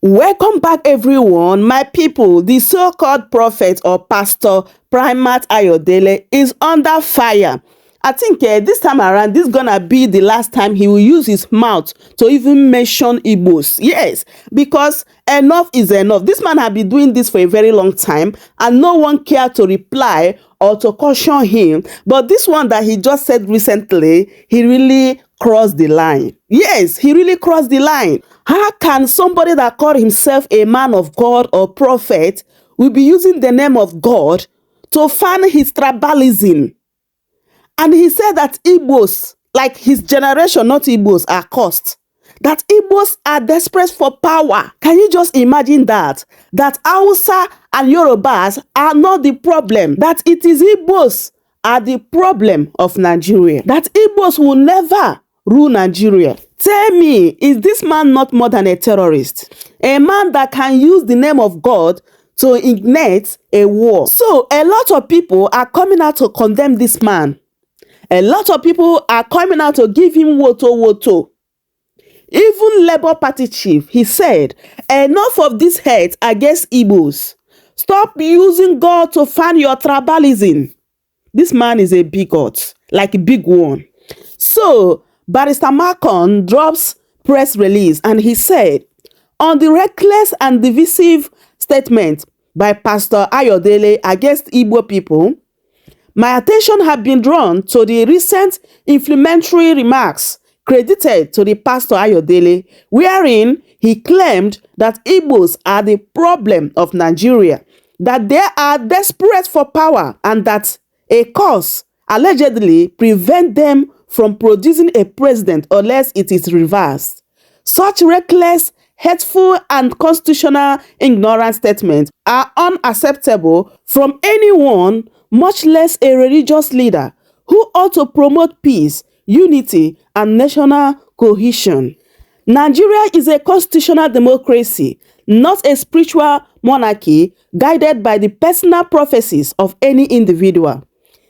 Welcome back, everyone. My people, the so-called prophet or Pastor Primate Ayodele is under fire. I think this time around, this is gonna be the last time he will use his mouth to even mention Igbos. Yes, because enough is enough. This man has been doing this for a very long time, and no one cared to reply or to caution him. But this one that he just said recently, he really crossed the line. Yes, he really crossed the line. How can somebody that called himself a man of God or prophet will be using the name of God to fan his tribalism? And he said that Igbos, like his generation, not Igbos, are cursed. That Igbos are desperate for power. Can you just imagine that? That Hausa and Yorubas are not the problem. That it is Igbos are the problem of Nigeria. That Igbos will never rule Nigeria. Tell me, is this man not more than a terrorist? A man that can use the name of God to ignite a war. So a lot of people are coming out to condemn this man. A lot of people are coming out to give him woto. Even Labour Party chief, he said, enough of this hate against Igbos. Stop using God to fan your tribalism. This man is a bigot, like a big one. So, Barrister Malcolm drops press release and he said, on the reckless and divisive statement by Pastor Ayodele against Igbo people, my attention has been drawn to the recent inflammatory remarks credited to the Pastor Ayodele, wherein he claimed that Igbos are the problem of Nigeria, that they are desperate for power, and that a cause allegedly prevent them from producing a president unless it is reversed. Such reckless, hateful, and constitutional ignorant statements are unacceptable from anyone, much less a religious leader, who ought to promote peace, unity, and national cohesion. Nigeria is a constitutional democracy, not a spiritual monarchy guided by the personal prophecies of any individual.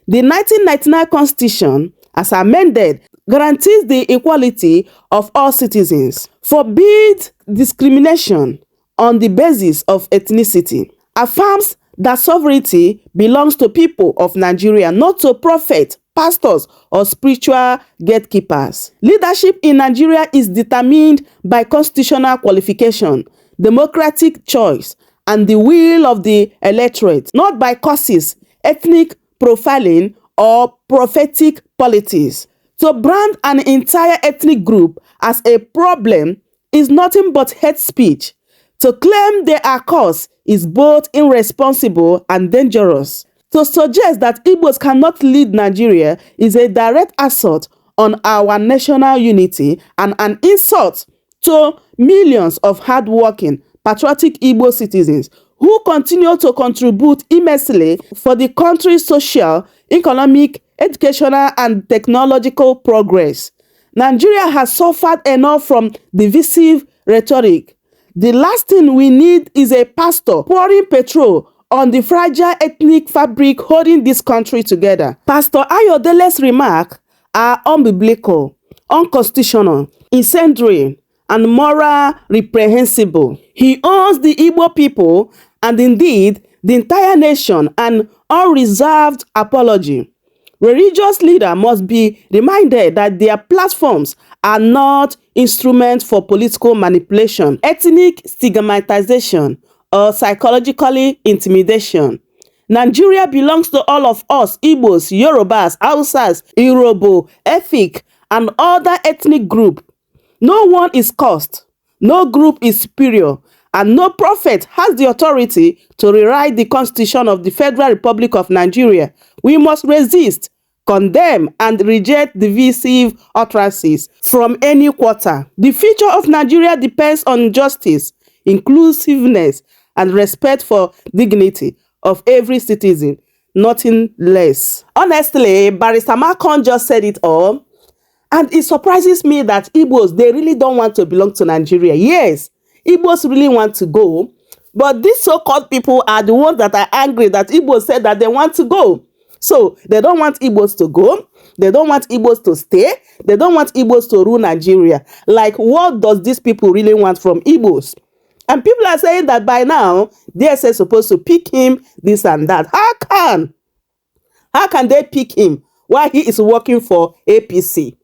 The 1999 Constitution, as amended, guarantees the equality of all citizens, forbids discrimination on the basis of ethnicity, affirms that sovereignty belongs to people of Nigeria, not to prophets, pastors, or spiritual gatekeepers. Leadership in Nigeria is determined by constitutional qualification, democratic choice, and the will of the electorate, not by causes, ethnic profiling, or prophetic politics. To brand an entire ethnic group as a problem is nothing but hate speech. To claim they are cause is both irresponsible and dangerous. To suggest that Igbos cannot lead Nigeria is a direct assault on our national unity and an insult to millions of hardworking, patriotic Igbo citizens who continue to contribute immensely for the country's social, economic, educational, and technological progress. Nigeria has suffered enough from divisive rhetoric. The last thing we need is a pastor pouring petrol on the fragile ethnic fabric holding this country together. Pastor Ayodele's remarks are unbiblical, unconstitutional, incendiary, and moral reprehensible. He owes the Igbo people, and indeed the entire nation, an unreserved apology. Religious leaders must be reminded that their platforms are not instruments for political manipulation, ethnic stigmatization, or psychologically intimidation. Nigeria belongs to all of us, Igbos, Yorubas, Hausas, Irobo, Efik, and other ethnic groups. No one is cursed, no group is superior, and no prophet has the authority to rewrite the Constitution of the Federal Republic of Nigeria. We must resist, condemn, and reject divisive utterances from any quarter. The future of Nigeria depends on justice, inclusiveness, and respect for dignity of every citizen, nothing less. Honestly, Barrister Malcolm just said it all. And it surprises me that Igbos, they really don't want to belong to Nigeria. Yes, Igbos really want to go. But these so-called people are the ones that are angry that Igbos said that they want to go. So they don't want Igbos to go. They don't want Igbos to stay. They don't want Igbos to rule Nigeria. Like, what does these people really want from Igbos? And people are saying that by now, DSS is supposed to pick him, this and that. How can they pick him while he is working for APC?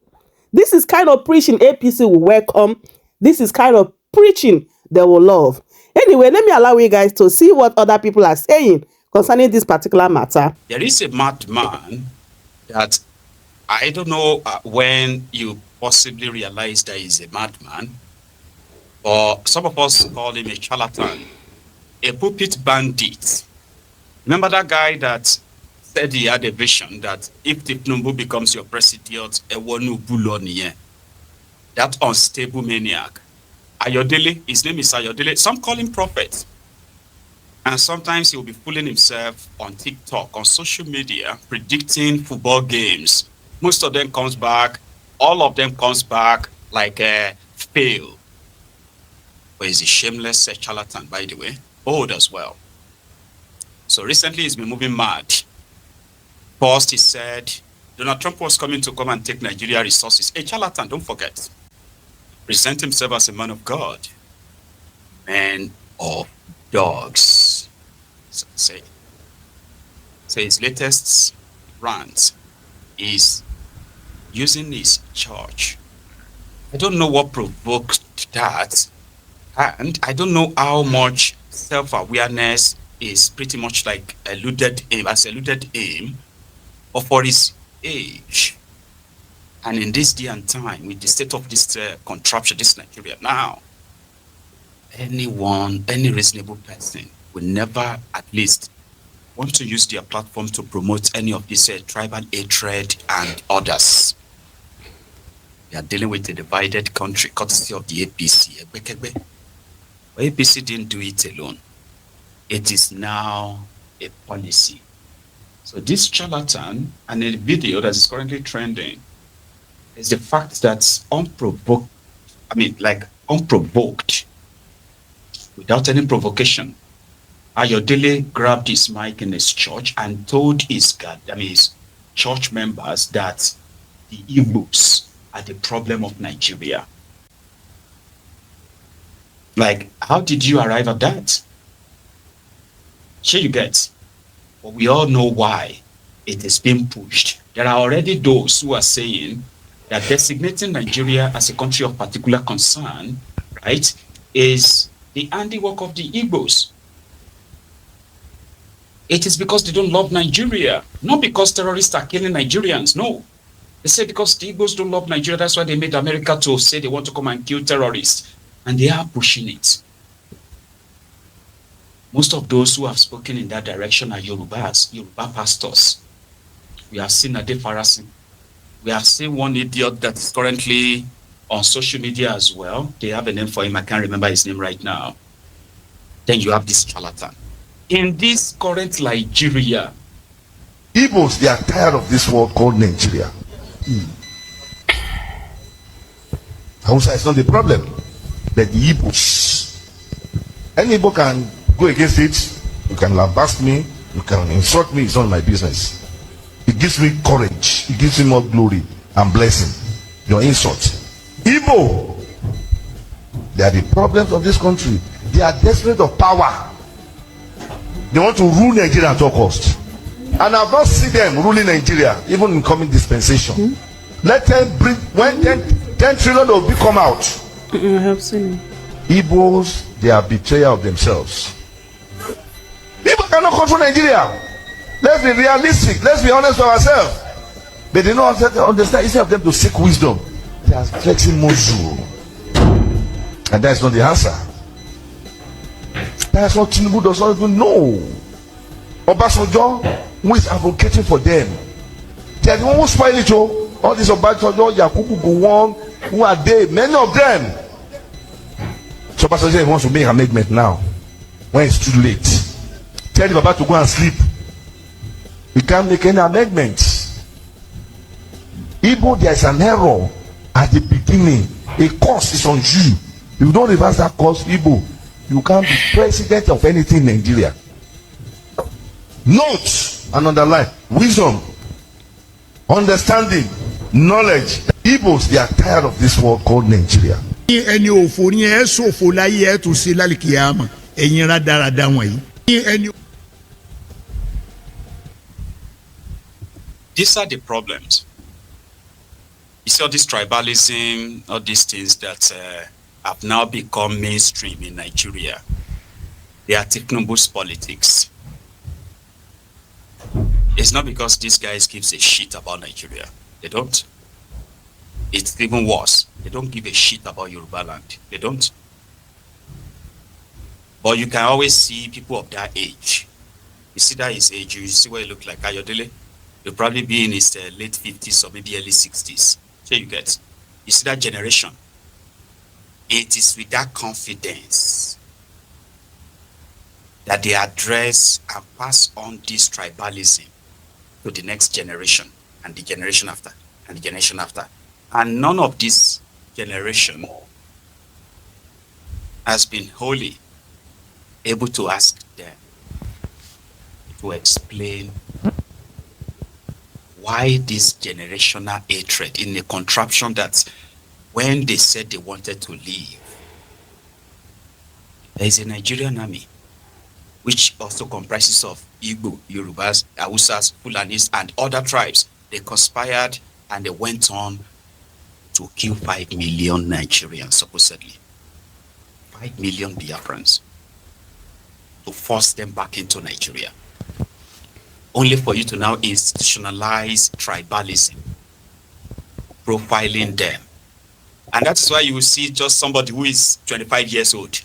This is kind of preaching APC will welcome. This is kind of preaching they will love. Anyway, let me allow you guys to see what other people are saying concerning this particular matter. There is a madman that I don't know when you possibly realize that he's a madman, or some of us call him a charlatan, a pulpit bandit. Remember that guy that said he had a vision that if Tinubu becomes your president, that unstable maniac. Ayodele, his name is Ayodele. Some call him prophet. And sometimes he'll be fooling himself on TikTok, on social media, predicting football games. Most of them comes back, all of them comes back like a fail. But he's a shameless charlatan, by the way, old as well. So recently he's been moving mad. First he said Donald Trump was coming to come and take Nigeria resources. A charlatan, don't forget. Present himself as a man of God. Man of dogs. So his latest rant is using his church. I don't know what provoked that, and I don't know how much self-awareness is pretty much like eluded aim, or for his age. And in this day and time, with the state of this contraption, this Nigeria now, any reasonable person will never at least want to use their platform to promote any of this tribal hatred and others. We are dealing with a divided country, courtesy of the APC. But APC didn't do it alone. It is now a policy. So this charlatan and a video that is currently trending is the fact that unprovoked, without any provocation, Ayodele grabbed his mic in his church and told his church members that the Igbos are the problem of Nigeria. Like, how did you arrive at that? Sure you get. But we all know why it is being pushed. There are already those who are saying that designating Nigeria as a country of particular concern, right, is the handiwork of the Igbos. It is because they don't love Nigeria, not because terrorists are killing Nigerians. No, they say because the Igbos don't love Nigeria, that's why they made America to say they want to come and kill terrorists, and they are pushing it. Most of those who have spoken in that direction are Yoruba pastors. We have seen Ade Farasin. We have seen one idiot that is currently on social media as well. They have a name for him. I can't remember his name right now. Then you have this charlatan. In this current Nigeria, Igbos, they are tired of this world called Nigeria. Hausa is not the problem, but the Igbos. Any Igbo can go against it. You can lambast me, you can insult me, it's not my business. It gives me courage, it gives me more glory and blessing. Your insult. Igbo, they are the problems of this country. They are desperate of power. They want to rule Nigeria at all cost. And I've not seen them ruling Nigeria, even in coming dispensation. Let them bring, when 10 trillion will come out. I have seen it. Igbos, they are betrayal of themselves. People cannot control Nigeria. Let's be realistic. Let's be honest with ourselves. But they don't understand. Instead of them to seek wisdom, they are flexing Mozu. And that's not the answer. That's what Tinubu does not even know. Obasanjo, who is advocating for them, they are the one who spoil it. All these Obasanjo, Yakubu Gowon, who are they? Many of them. So Obasanjo wants to make an amendment now, when it's too late. Tell the Baba to go and sleep. We can't make any amendments. Igbo, there is an error at the beginning. A course is on you. If you don't reverse that course, Igbo, you can't be president of anything in Nigeria. Note and underline wisdom, understanding, knowledge. Igbos, they are tired of this world called Nigeria. ẹni òfò ni ẹ ṣòfò láyé ẹ tún sí lálìkìyàmà ẹ̀yin rádaràda wọ̀nyí. These are the problems. You see all this tribalism, all these things that have now become mainstream in Nigeria. They are Tinubu's politics. It's not because these guys gives a shit about Nigeria. They don't. It's even worse. They don't give a shit about Yoruba land. They don't. But you can always see people of that age. You see that his age, you see what he look like. Ayodele, he'll probably be in his late 50s or maybe early 60s. So you get. You see that generation. It is with that confidence that they address and pass on this tribalism to the next generation and the generation after and the generation after. And none of this generation has been wholly able to ask them to explain why this generational hatred in a contraption that when they said they wanted to leave, there is a Nigerian army which also comprises of Igbo, Yorubas, Hausas, Fulanis, and other tribes. They conspired and they went on to kill 5 million Nigerians, supposedly. 5 million Biafrans. To force them back into Nigeria. Only for you to now institutionalize tribalism, profiling them. And that's why you will see just somebody who is 25 years old.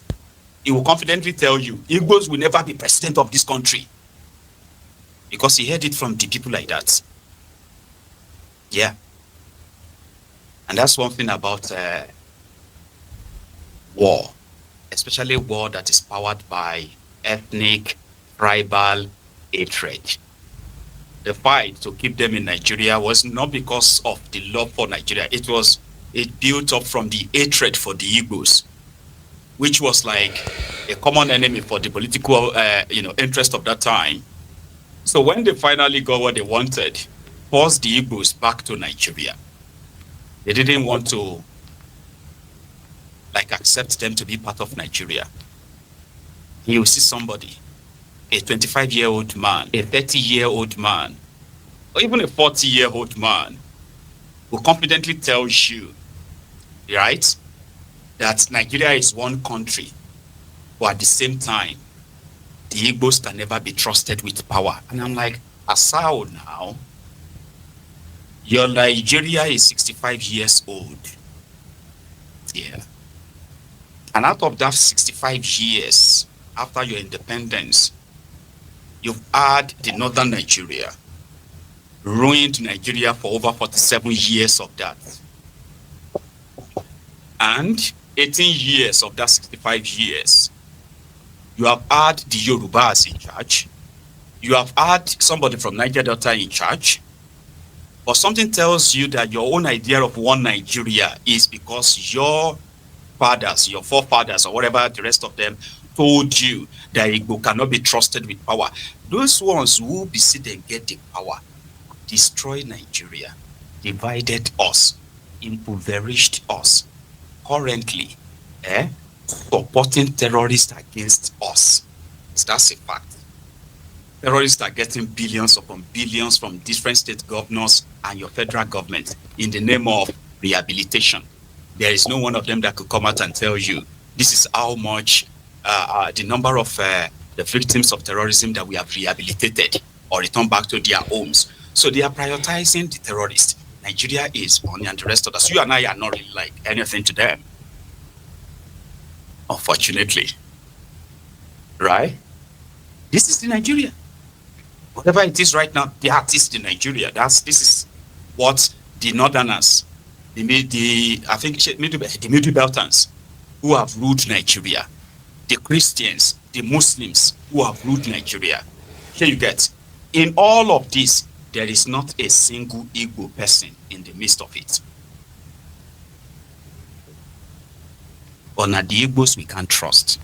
He will confidently tell you, Igbos will never be president of this country. Because he heard it from the people like that. Yeah. And that's one thing about war. Especially war that is powered by ethnic, tribal hatred. The fight to keep them in Nigeria was not because of the love for Nigeria. It built up from the hatred for the Igbos, which was like a common enemy for the political interest of that time. So when they finally got what they wanted, forced the Igbos back to Nigeria, they didn't want to accept them to be part of Nigeria. You see somebody, a 25-year-old man, a 30-year-old man, or even a 40-year-old man, who confidently tells you, right, that Nigeria is one country, but at the same time, the Igbos can never be trusted with power. And I'm like, Asao now, your Nigeria is 65 years old. Yeah. And out of that 65 years, after your independence, you've had the northern Nigeria, ruined Nigeria for over 47 years of that. And 18 years of that 65 years, you have had the Yorubas in charge. You have had somebody from Niger Delta in charge. But something tells you that your own idea of one Nigeria is because your fathers, your forefathers, or whatever, the rest of them, told you that Igbo cannot be trusted with power. Those ones who will be sitting and get the power, destroyed Nigeria, divided us, impoverished us. Currently, supporting terrorists against us. That's a fact. Terrorists are getting billions upon billions from different state governors and your federal government in the name of rehabilitation. There is no one of them that could come out and tell you, this is how much the number of the victims of terrorism that we have rehabilitated or returned back to their homes. So they are prioritizing the terrorists. Nigeria is money and the rest of us. You and I are not really like anything to them. Unfortunately. Right? This is the Nigeria. Whatever it is right now, that is the Nigeria. This is what the Northerners, the Middle Beltans, who have ruled Nigeria, the Christians, the Muslims who have ruled Nigeria. Here you get, in all of this, there is not a single Igbo person in the midst of it. But now the Igbos we can't trust.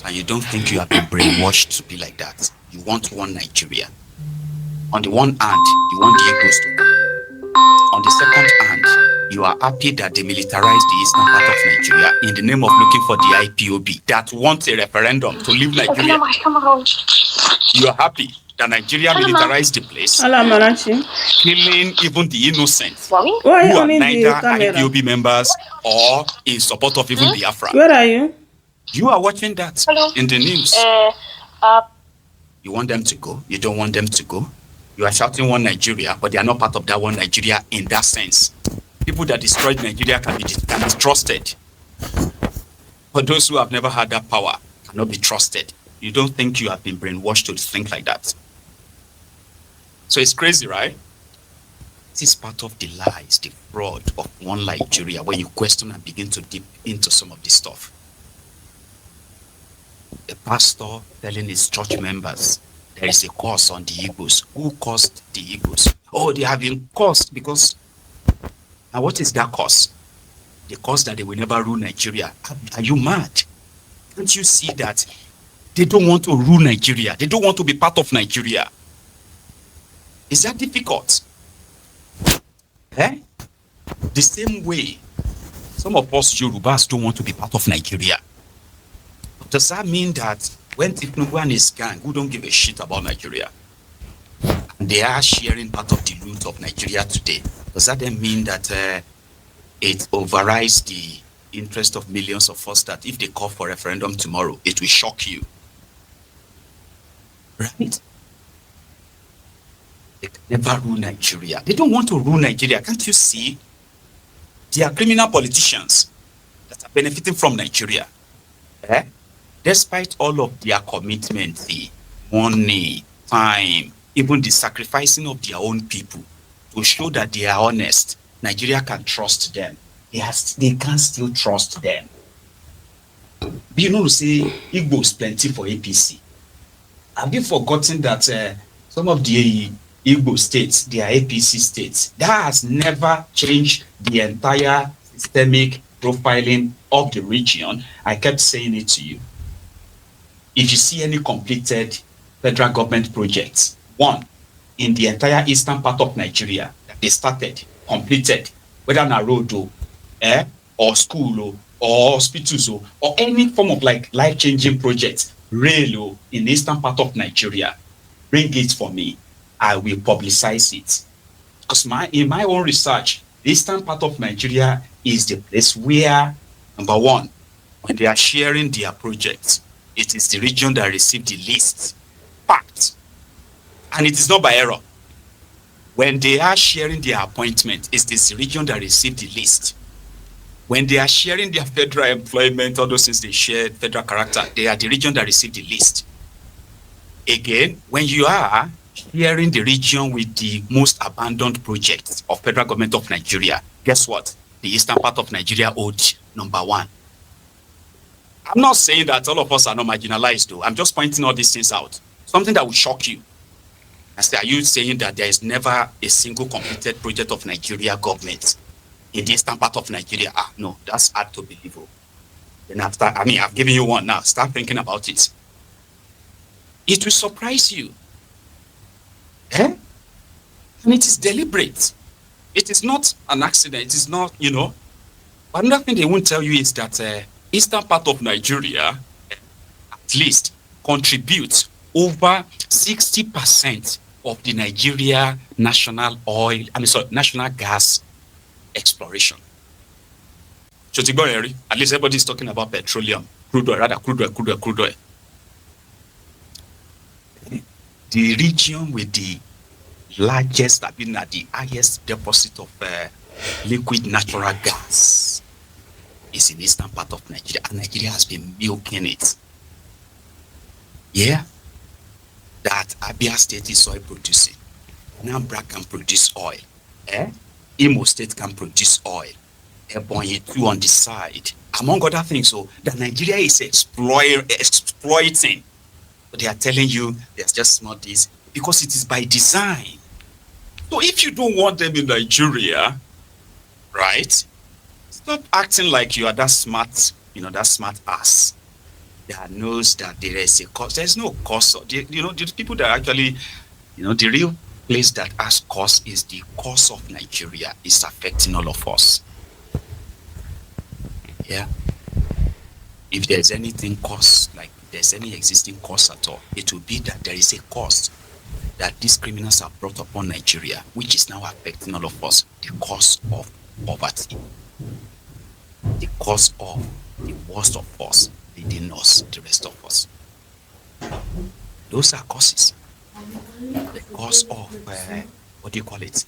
And you don't think you have been brainwashed to be like that. You want one Nigeria. On the one hand, you want the Igbos to come. On the second hand, You are happy that they militarized the eastern part of Nigeria in the name of looking for the IPOB that wants a referendum to leave Nigeria. You are happy that Nigeria militarized the place, killing even the innocent who are neither IPOB members or in support of even Biafra. Where are you? You are watching that in the news. You want them to go. You don't want them to go. You are shouting one Nigeria, but they are not part of that one Nigeria in that sense. People that destroyed Nigeria can be trusted. But those who have never had that power cannot be trusted. You don't think you have been brainwashed to think like that. So it's crazy, right? This is part of the lies, the fraud of one Nigeria when you question and begin to dip into some of this stuff. The pastor telling his church members there is a curse on the Igbos. Who caused the Igbos? Oh, they have been cursed because... Now what is that curse? The curse that they will never rule Nigeria. Are you mad? Can't you see that they don't want to rule Nigeria? They don't want to be part of Nigeria. Is that difficult? Eh? The same way, some of us Yorubas don't want to be part of Nigeria. Does that mean that when Tinubu and his gang, who don't give a shit about Nigeria, and they are sharing part of the loot of Nigeria today, does that then mean that it overrides the interest of millions of us that if they call for referendum tomorrow, it will shock you? Right? They can never rule Nigeria. They don't want to rule Nigeria. Can't you see? They are criminal politicians that are benefiting from Nigeria. Eh? Despite all of their commitment, the money, time, even the sacrificing of their own people to show that they are honest, Nigeria can trust them. They can still trust them. But you know, say Igbos plenty for APC. Have you forgotten that some of the Igbo states, they are APC states? That has never changed the entire systemic profiling of the region. I kept saying it to you. If you see any completed federal government projects, one, in the entire eastern part of Nigeria, that they started, completed, whether on a road or school or hospitals or any form of like life-changing project, rail in the eastern part of Nigeria, bring it for me. I will publicize it. Because in my own research, the eastern part of Nigeria is the place where, number one, when they are sharing their projects, it is the region that received the least. Fact. And it is not by error. When they are sharing their appointment, it's this region that received the least. When they are sharing their federal employment, although since they shared federal character, they are the region that received the least. Again, when you are sharing the region with the most abandoned projects of federal government of Nigeria, guess what? The eastern part of Nigeria owed number one. I'm not saying that all of us are not marginalized, though. I'm just pointing all these things out. Something that will shock you. I say, are you saying that there is never a single completed project of Nigeria government in the eastern part of Nigeria? No, that's hard to believe. Then after, I've given you one now. Start thinking about it. It will surprise you. And it is deliberate. It is not an accident. It is not, But another thing they won't tell you is that eastern part of Nigeria, at least, contributes over 60% of the Nigeria national national gas exploration. At least everybody is talking about petroleum, crude oil. The region with the largest, the highest deposit of liquid natural gas is in the eastern part of Nigeria, and Nigeria has been milking it. Yeah, that Abia State is oil producing. Anambra can produce oil. Imo State can produce oil. Ebonyi too on the side. Among other things, so that Nigeria is exploiting. But they are telling you there's just not this because it is by design. So if you don't want them in Nigeria, right? Stop acting like you are that smart, that smart ass that knows that there is a cost. There's no cost. The people that actually, the real place that has cause is the cause of Nigeria is affecting all of us. Yeah. If there's anything cause, like there's any existing cause at all, it will be that there is a cause that these criminals have brought upon Nigeria, which is now affecting all of us. The cause of poverty, the cause of the worst of us, leading us, the rest of us. Those are causes. The cause of, what do you call it?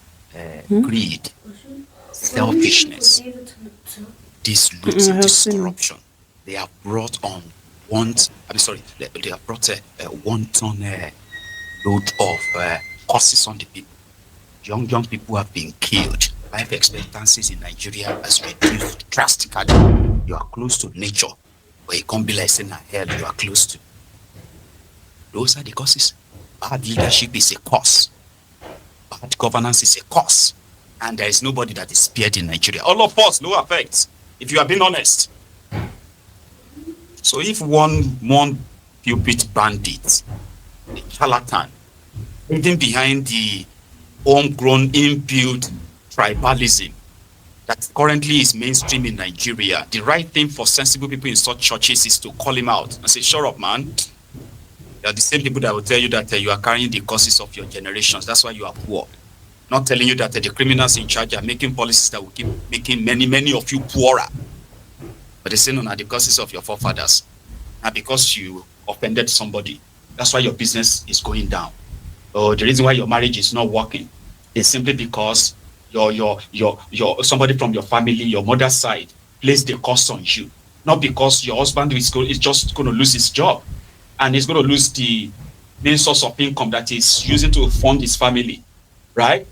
Greed, selfishness, this looting, this corruption. They have brought on they have brought a wanton load of causes on the people. Young people have been killed. Life expectancies in Nigeria has reduced drastically. You are close to nature, but it can't be like saying hell you are close to. Those are the causes. Bad leadership is a cause. Bad governance is a cause. And there is nobody that is spared in Nigeria. All of us, no effect, if you are being honest. So if one pulpit bandit, a charlatan, hidden behind the homegrown inbuilt tribalism that currently is mainstream in Nigeria, the right thing for sensible people in such churches is to call him out and say, shut up, man. They are the same people that will tell you that you are carrying the causes of your generations. That's why you are poor. Not telling you that the criminals in charge are making policies that will keep making many of you poorer. But they say, no, the causes of your forefathers. And because you offended somebody, that's why your business is going down. Or the reason why your marriage is not working is simply because your somebody from your family, your mother's side, placed the curse on you. Not because your husband is just going to lose his job and he's going to lose the main source of income that he's using to fund his family, right?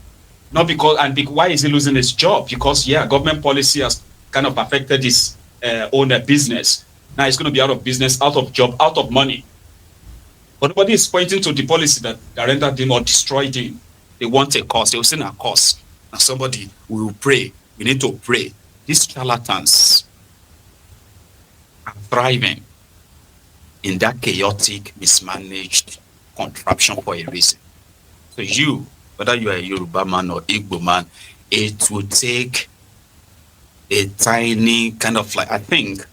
Not because, why is he losing his job? Because, government policy has kind of affected his own business. Now he's going to be out of business, out of job, out of money. But nobody is pointing to the policy that rendered him or destroyed him. They want a cause. They will send a cause. And somebody will pray. We need to pray. These charlatans are thriving in that chaotic, mismanaged contraption for a reason. So you, whether you are a Yoruba man or Igbo man, it will take a tiny kind of I think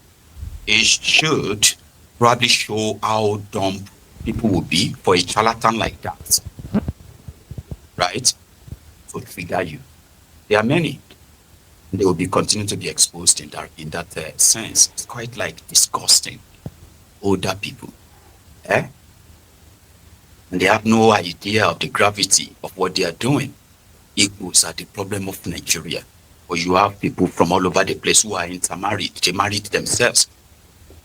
it should probably show how dumb people will be for a charlatan like that, right? To trigger you. There are many. They will be continuing to be exposed in that sense. It's quite disgusting. Older people, and they have no idea of the gravity of what they are doing. Igbos are the problem of Nigeria. But you have people from all over the place who are intermarried. They married themselves.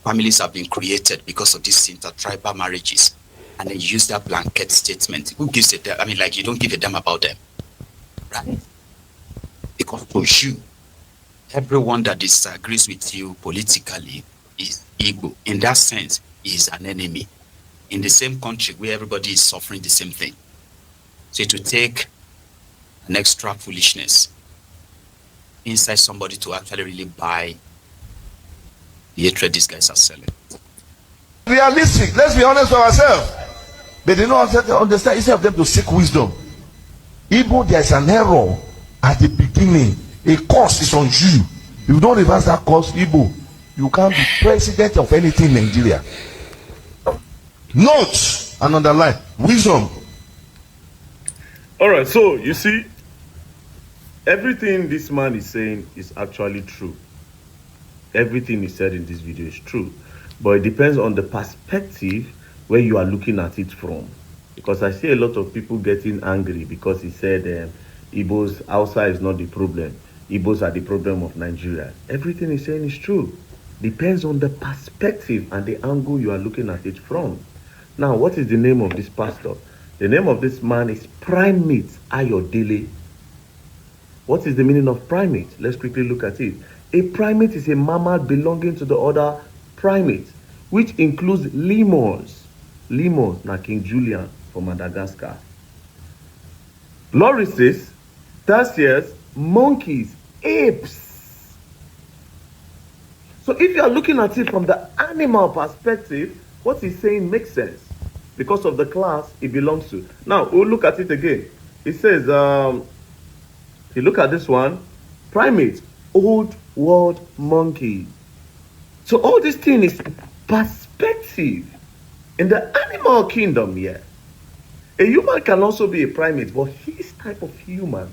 Families have been created because of these intertribal marriages. And they use that blanket statement. Who gives a damn? I mean, you don't give a damn about them. Right? Because for you, everyone that disagrees with you politically is Igbo. In that sense, is an enemy. In the same country where everybody is suffering the same thing. So it will take an extra foolishness inside somebody to actually really buy the hatred these guys are selling. Realistic, let's be honest with ourselves. They did not understand. Instead of them to seek wisdom, Igbo, there's an error at the beginning. A curse is on you. If you don't reverse that curse, Igbo, you can't be president of anything in Nigeria. Note and underline wisdom. All right, so you see, everything this man is saying is actually true. Everything he said in this video is true, but it depends on the perspective where you are looking at it from. Because I see a lot of people getting angry because he said Igbos outside is not the problem. Igbos are the problem of Nigeria. Everything he's saying is true. Depends on the perspective and the angle you are looking at it from. Now, what is the name of this pastor? The name of this man is Primate Ayodele. What is the meaning of primate? Let's quickly look at it. A primate is a mammal belonging to the order primates, which includes lemurs. Lemurs, na King Julian for Madagascar. Lorises, tarsiers, monkeys, apes. So if you are looking at it from the animal perspective, what he's saying makes sense because of the class it belongs to. Now, we'll look at it again. It says, if you look at this one, primates, old world monkey. So all this thing is perspective. In the animal kingdom, yeah, a human can also be a primate, but his type of human.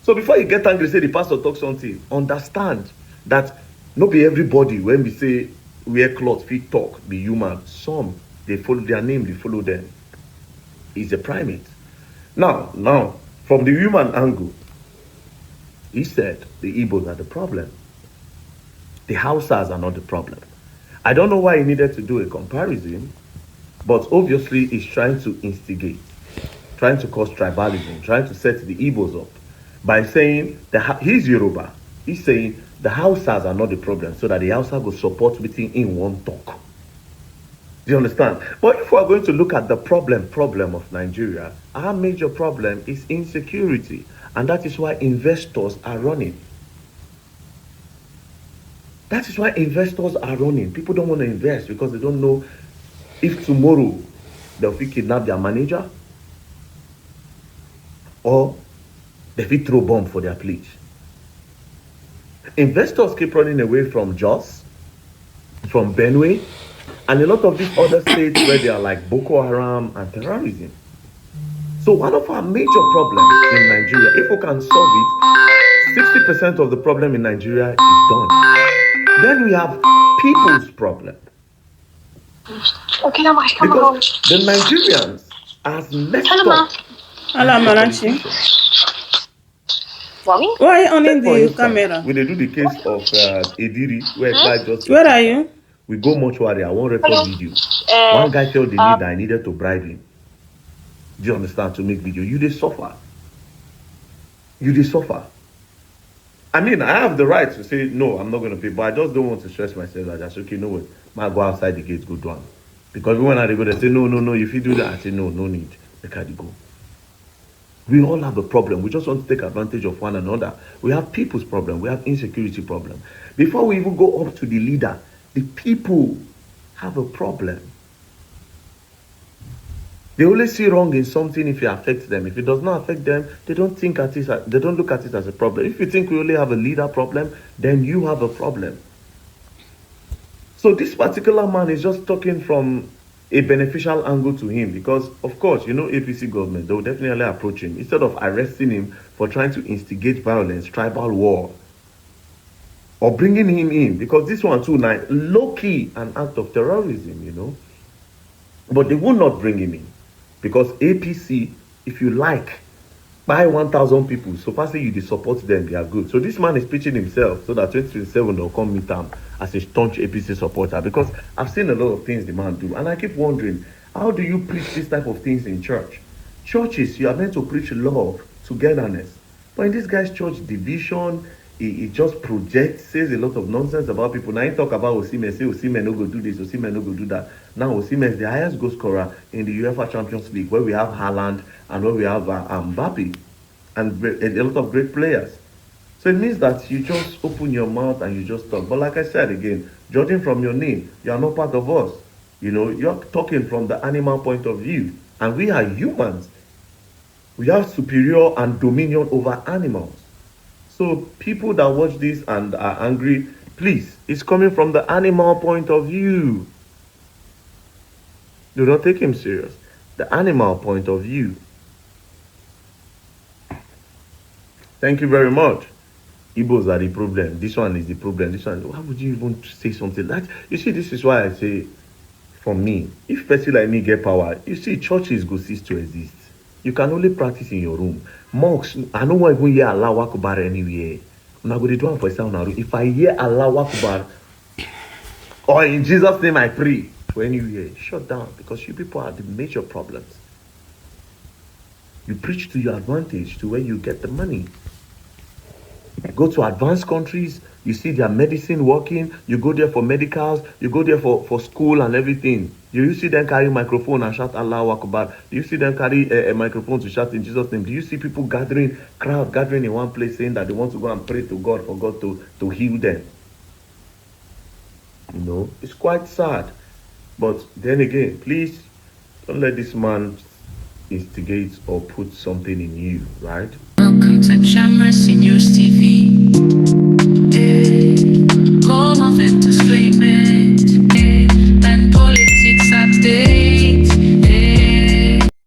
So before you get angry, say the pastor talk something, understand that not be everybody when we say wear cloth, fit talk, be human. Some, they follow their name, they follow them. He's a primate. Now, from the human angle, he said the Igbos are the problem. The Hausas are not the problem. I don't know why he needed to do a comparison, but obviously he's trying to instigate, trying to cause tribalism, trying to set the Igbos up by saying that he's Yoruba. He's saying the Hausas are not the problem, so that the Hausa will support within in one talk. Do you understand? But if we're going to look at the problem of Nigeria, our major problem is insecurity, and that is why investors are running. That is why investors are running. People don't want to invest because they don't know if tomorrow they'll be kidnap their manager or they'll be throw bomb for their place. Investors keep running away from Jos, from Benue, and a lot of these other states where they are like Boko Haram and terrorism. So one of our major problems in Nigeria, if we can solve it, 60% of the problem in Nigeria is done. Then we have people's problem. Because the Nigerians has messed up. Hello, Marachi. Why on in the camera? We do the case of Ediri, where just. Where are you? We go mortuary. I won't record video. One guy told the need that I needed to bribe him. Do you understand? To make video, you did suffer. You did suffer. I mean, I have the right to say no. I'm not going to pay, but I just don't want to stress myself. I just okay, no way. Might go outside the gate, go down. Because when I go, they say no. If you do that, I say no need. They can't go. We all have a problem. We just want to take advantage of one another. We have people's problem. We have insecurity problem. Before we even go up to the leader, the people have a problem. They only see wrong in something if it affects them. If it does not affect them, they don't think at it. They don't look at it as a problem. If you think we only have a leader problem, then you have a problem. So this particular man is just talking from a beneficial angle to him because, of course, APC government, they will definitely approach him instead of arresting him for trying to instigate violence, tribal war, or bringing him in, because this one too, now, low-key, an act of terrorism, But they will not bring him in because APC, if you like, buy 1,000 people, so firstly you support them, they are good. So this man is pitching himself so that 2027 they'll come meet him as a staunch APC supporter, because I've seen a lot of things the man do, and I keep wondering, how do you preach this type of things in church? Churches, you are meant to preach love, togetherness, but in this guy's church, division, he just projects, says a lot of nonsense about people. Now he talk about Osimhen, say Osimhen no go do this, Osimhen no go do that. Now Osimhen is the highest goal scorer in the UEFA Champions League, where we have Haaland and where we have Mbappe and a lot of great players. So it means that you just open your mouth and you just talk. But like I said again, judging from your name, you are not part of us. You're talking from the animal point of view, and we are humans. We have superior and dominion over animals. So people that watch this and are angry, please, it's coming from the animal point of view. Do not take him serious. The animal point of view. Thank you very much. Igbos are the problem. This one is the problem. This one. Why would you even say something like that? You see, this is why I say, for me, if person like me get power, you see, churches go cease to exist. You can only practice in your room. Mosques, I don't want even hear Allah Akbar anywhere. I'm not going to do it for yourself. If I hear Allah Akbar, or in Jesus' name I pray, when you hear, shut down, because you people are the major problems. You preach to your advantage, to where you get the money. Go to advanced countries, you see their medicine working, you go there for medicals, you go there for school and everything. Do you see them carry microphone and shout Allahu Akbar? Do you see them carry a microphone to shout in Jesus' name? Do you see people crowd gathering in one place saying that they want to go and pray to God for God to heal them? It's quite sad. But then again, please don't let this man instigate or put something in you, right? Welcome to Shamras News TV.